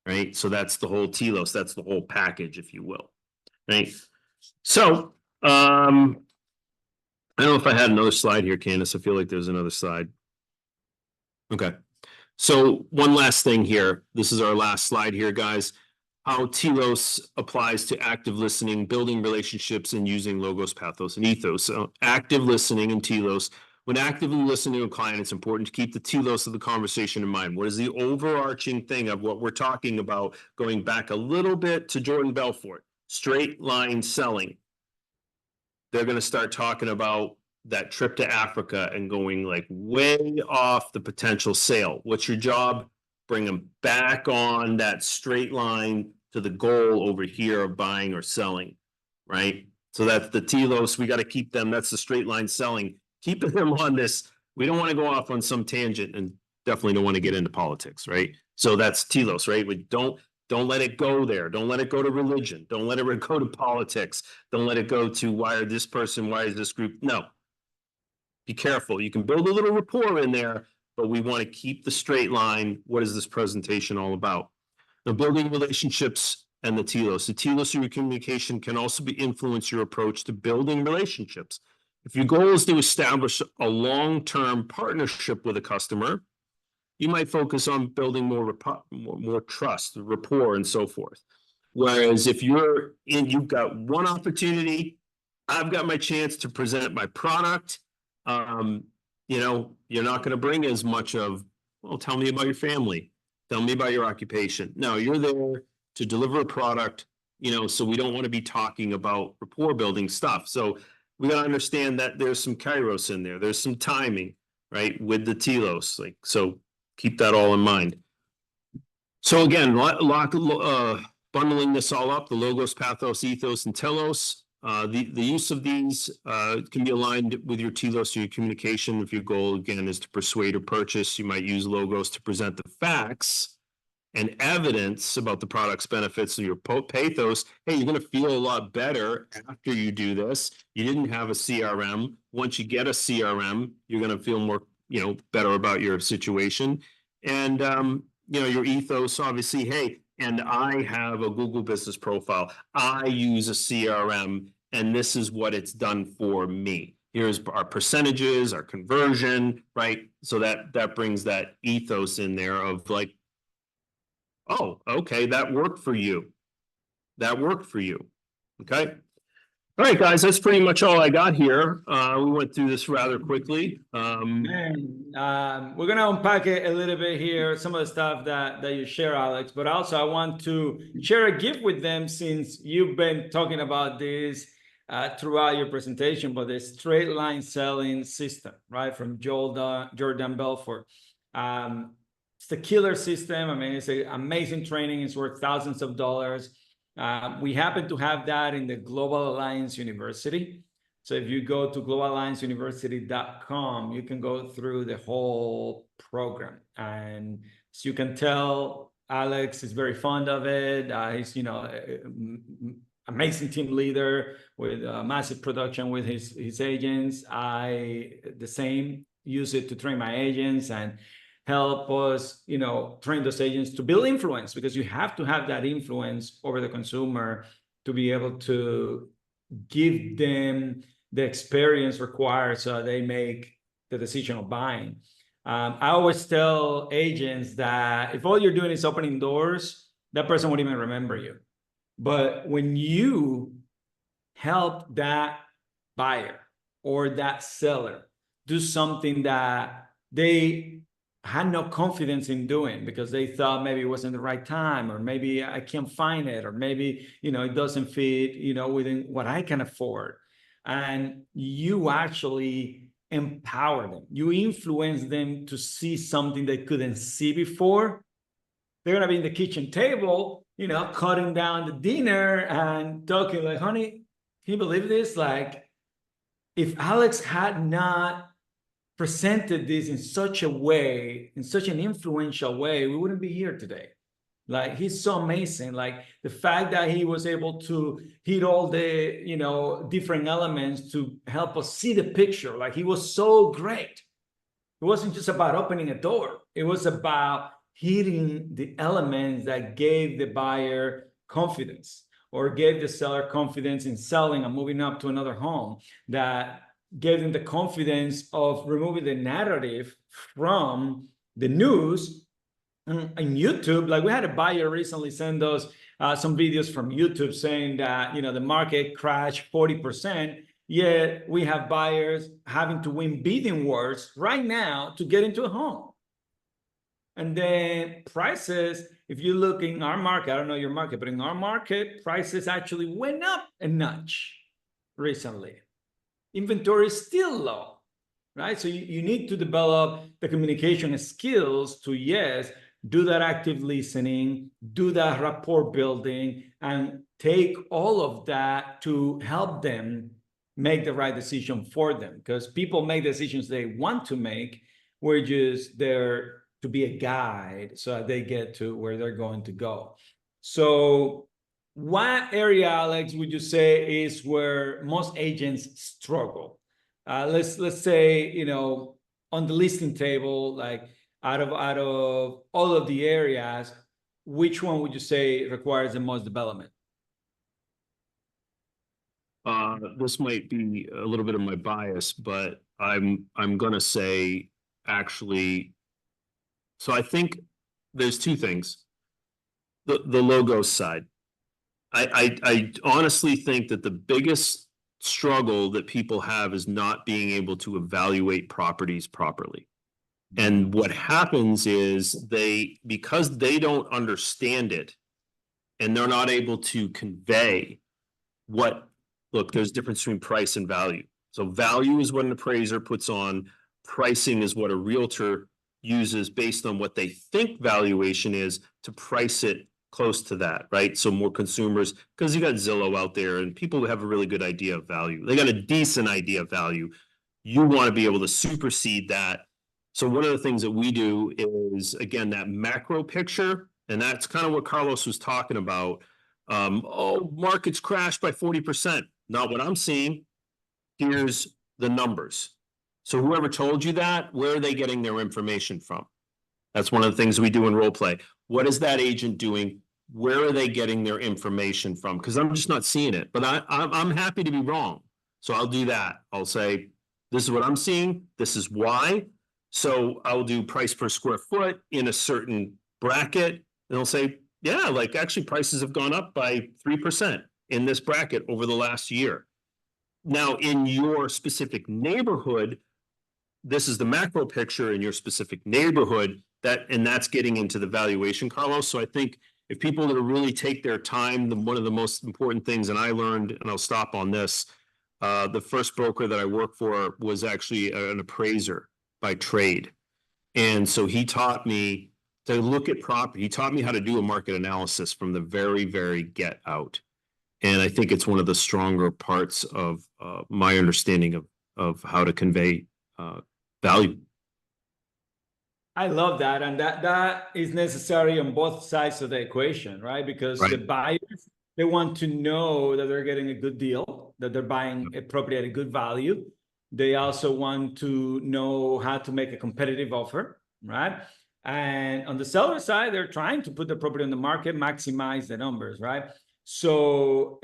right? So that's the whole telos. That's the whole package, if you will, right? So I don't know if I had another slide here, Candace. I feel like there's another slide. Okay. So one last thing here. This is our last slide here, guys. How telos applies to active listening, building relationships, and using logos, pathos, and ethos. So active listening and telos. When actively listening to a client, it's important to keep the telos of the conversation in mind. What is the overarching thing of what we're talking about? Going back a little bit to Jordan Belfort, straight line selling. They're going to start talking about that trip to Africa and going like way off the potential sale. What's your job? Bring them back on that straight line to the goal over here of buying or selling, right? So that's the telos. We got to keep them. That's the straight line selling. Keeping them on this. We don't want to go off on some tangent, and definitely don't want to get into politics, right? So that's telos, right? We don't let it go there. Don't let it go to religion. Don't let it go to politics. Don't let it go to why are this person, why is this group? No. Be careful. You can build a little rapport in there, but we want to keep the straight line. What is this presentation all about? Now, building relationships and the telos. The telos of your communication can also influence your approach to building relationships. If your goal is to establish a long-term partnership with a customer, you might focus on building more trust, rapport, and so forth. Whereas if you've got one opportunity, I've got my chance to present my product. You're not going to bring as much of, well, tell me about your family, tell me about your occupation. No, you're there to deliver a product, so we don't want to be talking about rapport building stuff. So we got to understand that there's some kairos in there. There's some timing, right, with the telos. So keep that all in mind. So again, bundling this all up, the logos, pathos, ethos, and telos. The use of these can be aligned with your telos or your communication. If your goal, again, is to persuade or purchase, you might use logos to present the facts and evidence about the product's benefits. So your pathos, hey, you're going to feel a lot better after you do this. You didn't have a CRM. Once you get a CRM, you're going to feel more, better about your situation. And, your ethos, obviously, hey, and I have a Google business profile. I use a CRM, and this is what it's done for me. Here's our percentages, our conversion, right? So that brings that ethos in there of like, oh, okay, that worked for you. That worked for you. Okay. All right, guys, that's pretty much all I got here. We went through this rather quickly. We're gonna unpack it a little bit here, some of the stuff that you share, Alex, but also I want to share a gift with them since you've been talking about this throughout your presentation, but the straight line selling system, right, from Jordan Belfort. It's the killer system. I mean, it's an amazing training. It's worth thousands of dollars. We happen to have that in the Global Alliance University. So if you go to globalallianceuniversity.com, you can go through the whole program. And as you can tell, Alex is very fond of it. He's, amazing team leader with massive production with his agents. I, the same, use it to train my agents and help us, train those agents to build influence, because you have to have that influence over the consumer to be able to give them the experience required so they make the decision of buying. I always tell agents that if all you're doing is opening doors, that person won't even remember you. But when you help that buyer or that seller do something that they had no confidence in doing because they thought maybe it wasn't the right time, or maybe I can't find it, or maybe, it doesn't fit, within what I can afford. And you actually empower them. You influence them to see something they couldn't see before. They're going to be in the kitchen table, cutting down the dinner and talking like, honey, can you believe this? Like, if Alex had not presented this in such a way, in such an influential way, we wouldn't be here today. Like, he's so amazing. Like, the fact that he was able to hit all the, different elements to help us see the picture. Like, he was so great. It wasn't just about opening a door. It was about hitting the elements that gave the buyer confidence, or gave the seller confidence in selling and moving up to another home, that gave them the confidence of removing the narrative from the news and YouTube. Like we had a buyer recently send us some videos from YouTube saying that, the market crashed 40%. Yet we have buyers having to win bidding wars right now to get into a home. And then prices, if you look in our market, I don't know your market, but in our market, prices actually went up a notch recently. Inventory is still low, right? So you need to develop the communication skills to, yes, do that active listening, do that rapport building, and take all of that to help them make the right decision for them. Because people make decisions they want to make. We're just there to be a guide so that they get to where they're going to go. So what area, Alex, would you say is where most agents struggle? Let's say, on the listing table, like out of all of the areas, which one would you say requires the most development? This might be a little bit of my bias, but I'm gonna say actually. So I think there's two things. The logo side. I honestly think that the biggest struggle that people have is not being able to evaluate properties properly. And what happens is because they don't understand it and they're not able to convey look, there's a difference between price and value. So value is what an appraiser puts on, pricing is what a realtor uses based on what they think valuation is to price it close to that, right? So more consumers, because you got Zillow out there and people who have a really good idea of value. They got a decent idea of value. You want to be able to supersede that. So one of the things that we do is, again, that macro picture, and that's kind of what Carlos was talking about. Markets crashed by 40%. Not what I'm seeing. Here's the numbers. So whoever told you that, where are they getting their information from? That's one of the things we do in role play. What is that agent doing? Where are they getting their information from? Because I'm just not seeing it, but I'm happy to be wrong. So I'll do that. I'll say, this is what I'm seeing. This is why. So I'll do price per square foot in a certain bracket. And I'll say, yeah, like actually prices have gone up by 3% in this bracket over the last year. Now, in your specific neighborhood, this is the macro picture in your specific neighborhood, that's getting into the valuation, Carlos. So I think if people that really take their time, one of the most important things, and I learned, and I'll stop on this, the first broker that I worked for was actually an appraiser by trade. And so he taught me to look at property. He taught me how to do a market analysis from the very, very get out. And I think it's one of the stronger parts of my understanding of how to convey value. I love that. And that is necessary on both sides of the equation, right? Because the buyers, they want to know that they're getting a good deal, that they're buying a property at a good value. They also want to know how to make a competitive offer, right? And on the seller side, they're trying to put the property on the market, maximize the numbers, right? So,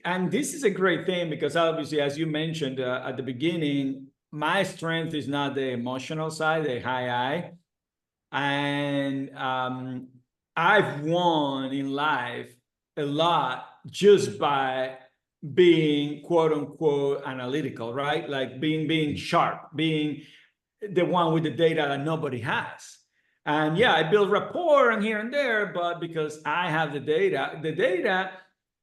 and this is a great thing because obviously, as you mentioned at the beginning, my strength is not the emotional side, the high. And I've won in life a lot just by being quote unquote analytical, right? Like being sharp, being the one with the data that nobody has. And yeah, I build rapport and here and there, but because I have the data,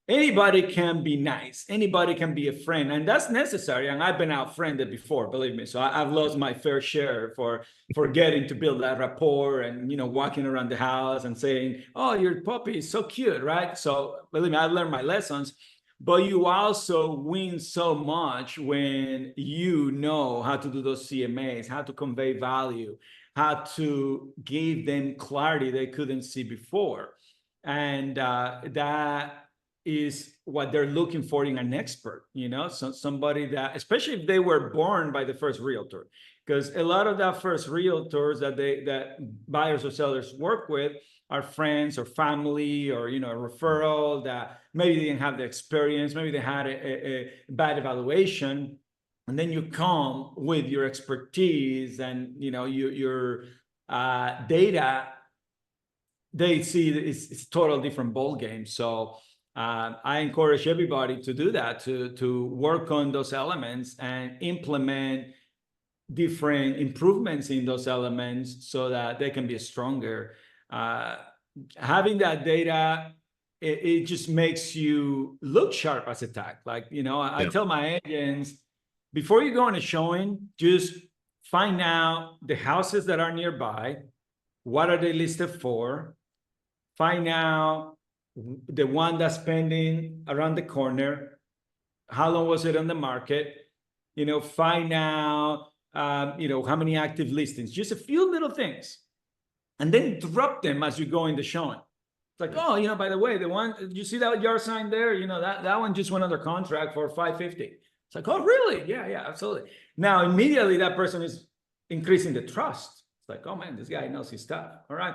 anybody can be nice. Anybody can be a friend, and that's necessary. And I've been out-friended before, believe me. So I've lost my fair share for forgetting to build that rapport and, walking around the house and saying, oh, your puppy is so cute, right? So believe me, I've learned my lessons. But you also win so much when you know how to do those CMAs, how to convey value, how to give them clarity they couldn't see before. And that is what they're looking for in an expert, so somebody that, especially if they were born by the first realtor, because a lot of that first realtors that buyers or sellers work with are friends or family or, a referral that maybe they didn't have the experience, maybe they had a bad evaluation. And then you come with your expertise and, your data, they see it's total different ball game. So I encourage everybody to do that, to work on those elements and implement different improvements in those elements so that they can be stronger. Having that data, it just makes you look sharp as a tag. Like, I tell my agents, before you go on a showing, just find out the houses that are nearby, what are they listed for, find out the one that's pending around the corner, how long was it on the market, find out, how many active listings, just a few little things, and then drop them as you go in the showing. It's like, oh, by the way, the one, you see that yard sign there, that one just went under contract for 550. It's like, oh, really? Yeah, absolutely. Now, immediately that person is increasing the trust. It's like, oh man, this guy knows his stuff. All right.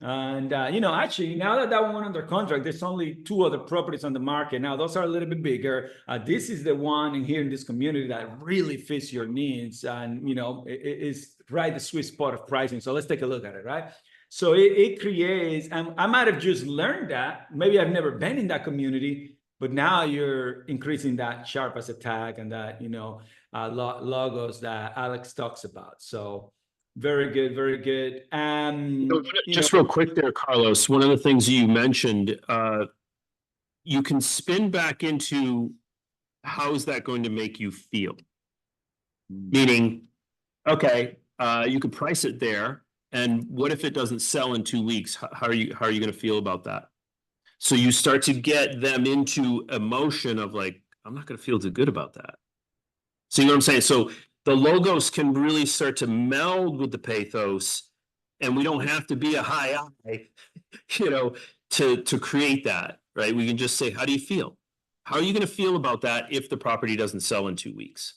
And, actually, now that one went under contract, there's only 2 other properties on the market. Now, those are a little bit bigger. This is the one in here in this community that really fits your needs. And, it is right the sweet spot of pricing. So let's take a look at it, right? So it creates, and I might have just learned that. Maybe I've never been in that community, but now you're increasing that sharp as a tag and that, logos that Alex talks about. So very good, very good. Just real quick there, Carlos, one of the things you mentioned, you can spin back into how is that going to make you feel? Meaning, okay, you could price it there, and what if it doesn't sell in 2 weeks? How are you going to feel about that? So you start to get them into emotion of like, I'm not going to feel too good about that. So you know what I'm saying? So the logos can really start to meld with the pathos, and we don't have to be a high eye, to create that, right? We can just say, how do you feel? How are you going to feel about that if the property doesn't sell in 2 weeks?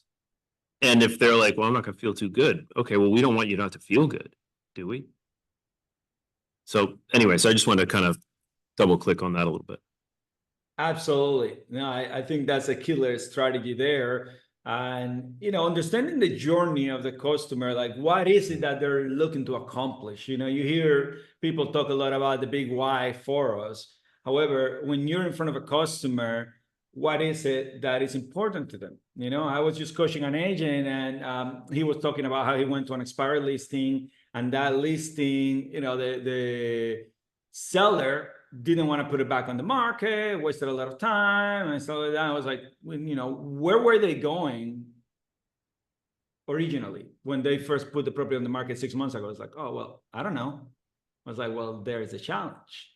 And if they're like, well, I'm not going to feel too good. Okay, well, we don't want you not to feel good, do we? So anyways, I just want to kind of double click on that a little bit. Absolutely. No, I think that's a killer strategy there. And, understanding the journey of the customer, like what is it that they're looking to accomplish? You hear people talk a lot about the big why for us. However, when you're in front of a customer, what is it that is important to them? I was just coaching an agent, and he was talking about how he went to an expired listing, and that listing, the seller didn't want to put it back on the market, wasted a lot of time. And so I was like, where were they going originally when they first put the property on the market 6 months ago? I was like, oh, well, I don't know. I was like, well, there's a challenge,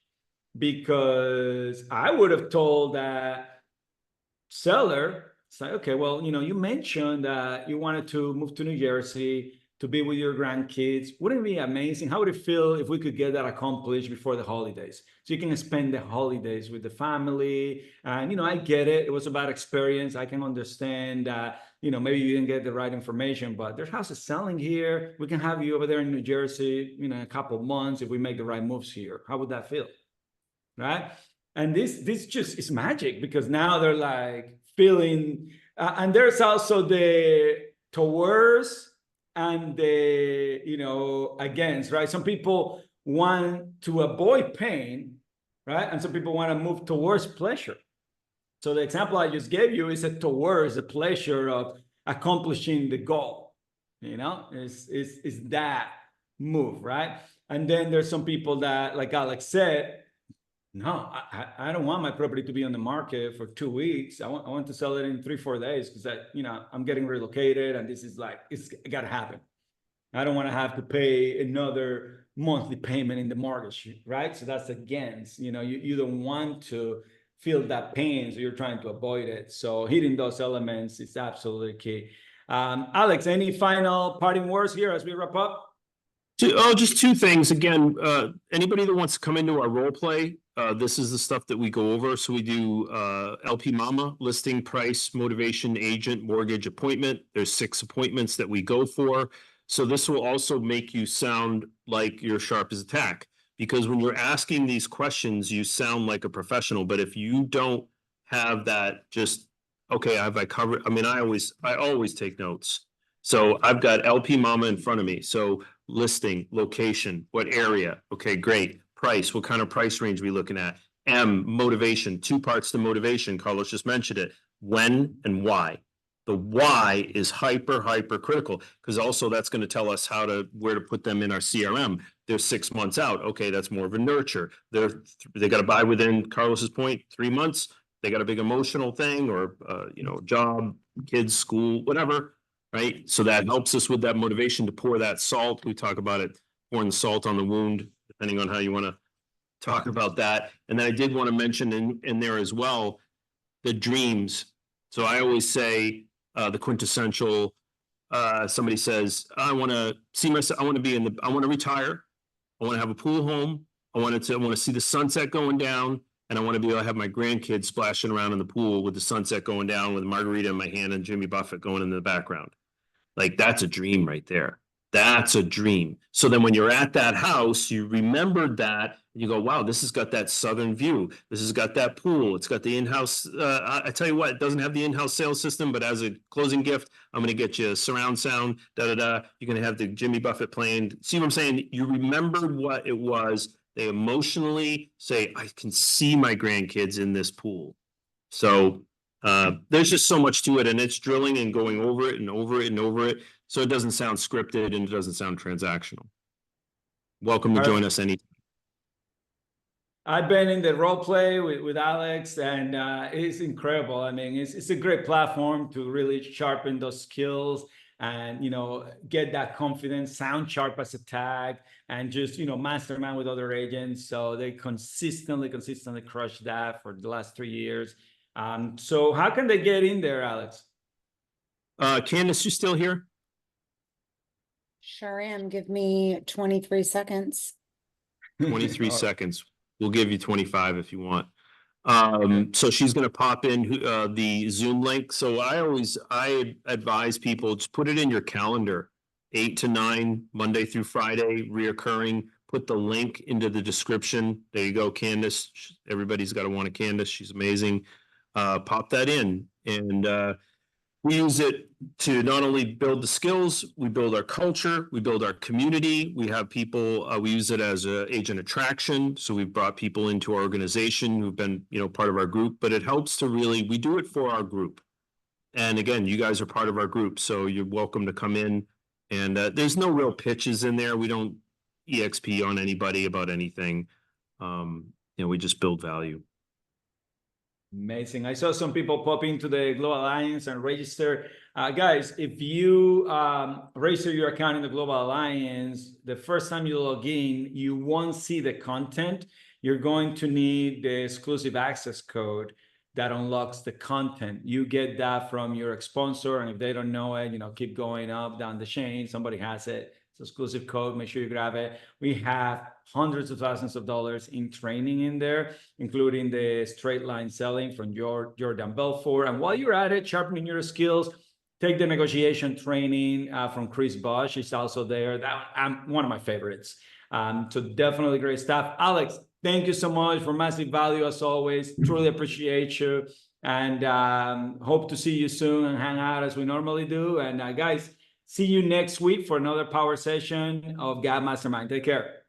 because I would have told that seller, it's like, okay, well, you mentioned that you wanted to move to New Jersey to be with your grandkids. Wouldn't it be amazing? How would it feel if we could get that accomplished before the holidays? So you can spend the holidays with the family. And, I get it. It was about experience. I can understand that, maybe you didn't get the right information, but there's houses selling here. We can have you over there in New Jersey, in a couple of months if we make the right moves here. How would that feel? Right? And this just is magic, because now they're like feeling, and there's also the towards and the, against, right? Some people want to avoid pain, right? And some people want to move towards pleasure. So the example I just gave you is towards the pleasure of accomplishing the goal, is that move, right? And then there's some people that, like Alex said, no, I don't want my property to be on the market for 2 weeks. I want to sell it in 3-4 days, because I'm getting relocated, and this is like, it's got to happen. I don't want to have to pay another monthly payment in the mortgage, right? So that's against, you don't want to feel that pain, so you're trying to avoid it. So hitting those elements is absolutely key. Alex, any final parting words here as we wrap up? Just 2 things. Again, anybody that wants to come into our role play, this is the stuff that we go over. So we do LP Mama, listing, price, motivation, agent, mortgage, appointment. There's 6 appointments that we go for. So this will also make you sound like you're sharp as a tack, because when you're asking these questions, you sound like a professional. But if you don't have that, just, okay, have I covered? I mean, I always take notes. So I've got LP Mama in front of me. So listing, location, what area? Okay, great. Price, what kind of price range are we looking at? M, motivation, 2 parts to motivation. Carlos just mentioned it. When and why. The why is hyper critical, because also that's going to tell us where to put them in our CRM. They're 6 months out. Okay, that's more of a nurture. They got to buy within Carlos's point, 3 months. They got a big emotional thing or job, kids, school, whatever, right? So that helps us with that motivation to pour that salt. We talk about it, pouring the salt on the wound, depending on how you want to talk about that. And then I did want to mention in there as well, the dreams. So I always say the quintessential, somebody says, I want to see myself, I want to retire. I want to have a pool home. I want to see the sunset going down. And I want to be able to have my grandkids splashing around in the pool with the sunset going down with a margarita in my hand and Jimmy Buffett going in the background. Like, that's a dream right there. That's a dream. So then when you're at that house, you remembered that and you go, wow, this has got that southern view. This has got that pool. It's got the in-house. I tell you what, it doesn't have the in-house sales system, but as a closing gift, I'm going to get you surround sound, da-da-da. You're going to have the Jimmy Buffett playing. See what I'm saying? You remembered what it was. They emotionally say, I can see my grandkids in this pool. So there's just so much to it, and it's drilling and going over it and over it and over it. So it doesn't sound scripted and it doesn't sound transactional. Welcome to join us anytime. I've been in the role play with Alex, and it's incredible. I mean, it's a great platform to really sharpen those skills and, get that confidence, sound sharp as a tag, and just, mastermind with other agents. So they consistently crush that for the last 3 years. So how can they get in there, Alex? Candace, you still here? Sure am. Give me 23 seconds. 23 seconds. We'll give you 25 if you want. So she's going to pop in the Zoom link. So I advise people, just put it in your calendar, 8 to 9, Monday through Friday, reoccurring. Put the link into the description. There you go, Candace. Everybody's got to want a Candace. She's amazing. Pop that in. And we use it to not only build the skills, we build our culture, we build our community. We have people, we use it as an agent attraction. So we've brought people into our organization who've been, part of our group, but it helps to we do it for our group. And again, you guys are part of our group, so you're welcome to come in. And there's no real pitches in there. We don't EXP on anybody about anything. We just build value. Amazing. I saw some people pop into the Global Alliance and register. Guys, if you register your account in the Global Alliance, the first time you log in, you won't see the content. You're going to need the exclusive access code that unlocks the content. You get that from your sponsor, and if they don't know it, keep going up, down the chain. Somebody has it. It's exclusive code. Make sure you grab it. We have hundreds of thousands of dollars in training in there, including the straight line selling from Jordan Belfort. And while you're at it, sharpening your skills, take the negotiation training from Chris Bosch. He's also there. I'm one of my favorites. So definitely great stuff. Alex, thank you so much for massive value as always. Truly appreciate you, and hope to see you soon and hang out as we normally do. And guys, see you next week for another power session of Gab Mastermind. Take care.